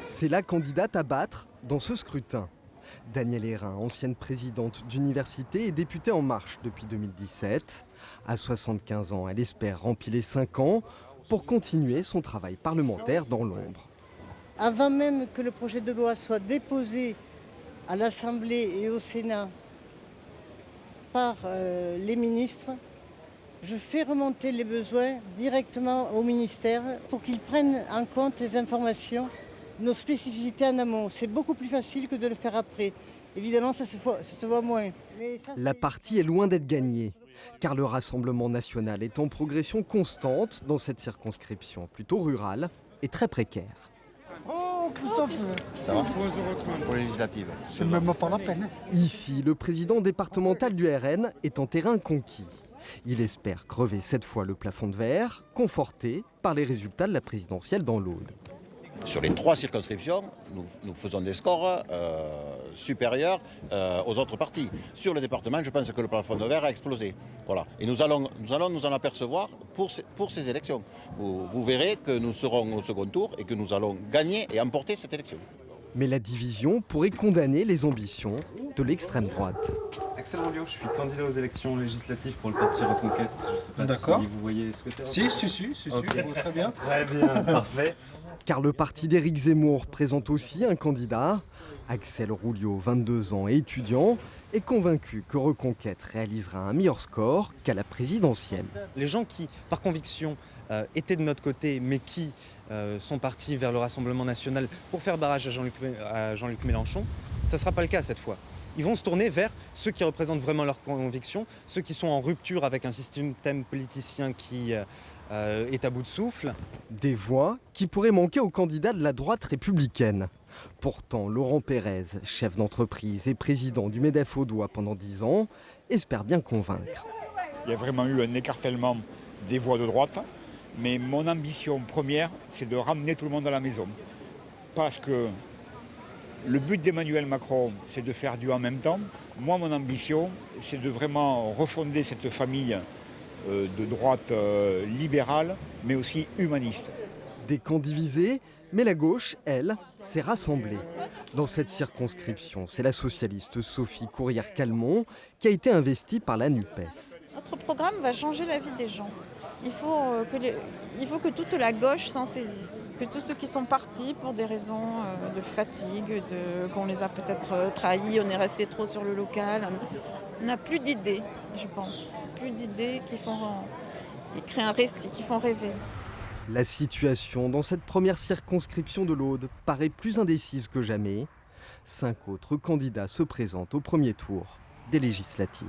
C'est la candidate à battre dans ce scrutin. Danielle Hérin, ancienne présidente d'université et députée En Marche depuis 2017. À 75 ans, elle espère remplir les 5 ans pour continuer son travail parlementaire dans l'ombre. Avant même que le projet de loi soit déposé à l'Assemblée et au Sénat par les ministres, je fais remonter les besoins directement au ministère pour qu'ils prennent en compte les informations, nos spécificités en amont. C'est beaucoup plus facile que de le faire après. Évidemment, ça se voit moins. La partie est loin d'être gagnée, car le Rassemblement national est en progression constante dans cette circonscription, plutôt rurale et très précaire. Oh, Christophe, Ça va 3,30 € pour les législatives. c'est même pas la peine. Ici, le président départemental du RN est en terrain conquis. Il espère crever cette fois le plafond de verre, conforté par les résultats de la présidentielle dans l'Aude. Sur les 3 circonscriptions, nous faisons des scores supérieurs aux autres partis. Sur le département, je pense que le plafond de verre a explosé. Voilà. Et nous allons nous en apercevoir pour ces élections. Vous verrez que nous serons au second tour et que nous allons gagner et emporter cette élection. Mais la division pourrait condamner les ambitions de l'extrême droite. Axel Rouliot, je suis candidat aux élections législatives pour le parti Reconquête. Je ne sais pas si vous voyez ce que c'est. Si, Okay. très bien. Très bien, parfait. Car le parti d'Éric Zemmour présente aussi un candidat. Axel Rouliot, 22 ans et étudiant, est convaincu que Reconquête réalisera un meilleur score qu'à la présidentielle. Les gens qui, par conviction, étaient de notre côté, mais qui sont partis vers le Rassemblement national pour faire barrage à Jean-Luc Mélenchon, ça ne sera pas le cas cette fois. Ils vont se tourner vers ceux qui représentent vraiment leurs convictions, ceux qui sont en rupture avec un système politicien qui est à bout de souffle. Des voix qui pourraient manquer aux candidats de la droite républicaine. Pourtant, Laurent Pérez, chef d'entreprise et président du MEDEF Audois pendant 10 ans, espère bien convaincre. Il y a vraiment eu un écartèlement des voix de droite, mais mon ambition première, c'est de ramener tout le monde à la maison. Parce que le but d'Emmanuel Macron, c'est de faire du en même temps. Moi, mon ambition, c'est de vraiment refonder cette famille de droite libérale, mais aussi humaniste. Des camps divisés, mais la gauche, elle, s'est rassemblée. Dans cette circonscription, c'est la socialiste Sophie Courrière-Calmont qui a été investie par la NUPES. Notre programme va changer la vie des gens. Il faut que toute la gauche s'en saisisse. Que tous ceux qui sont partis pour des raisons de fatigue, qu'on les a peut-être trahis, on est resté trop sur le local. On n'a plus d'idées, je pense. Plus d'idées qui créent un récit, qui font rêver. La situation dans cette première circonscription de l'Aude paraît plus indécise que jamais. 5 autres candidats se présentent au premier tour des législatives.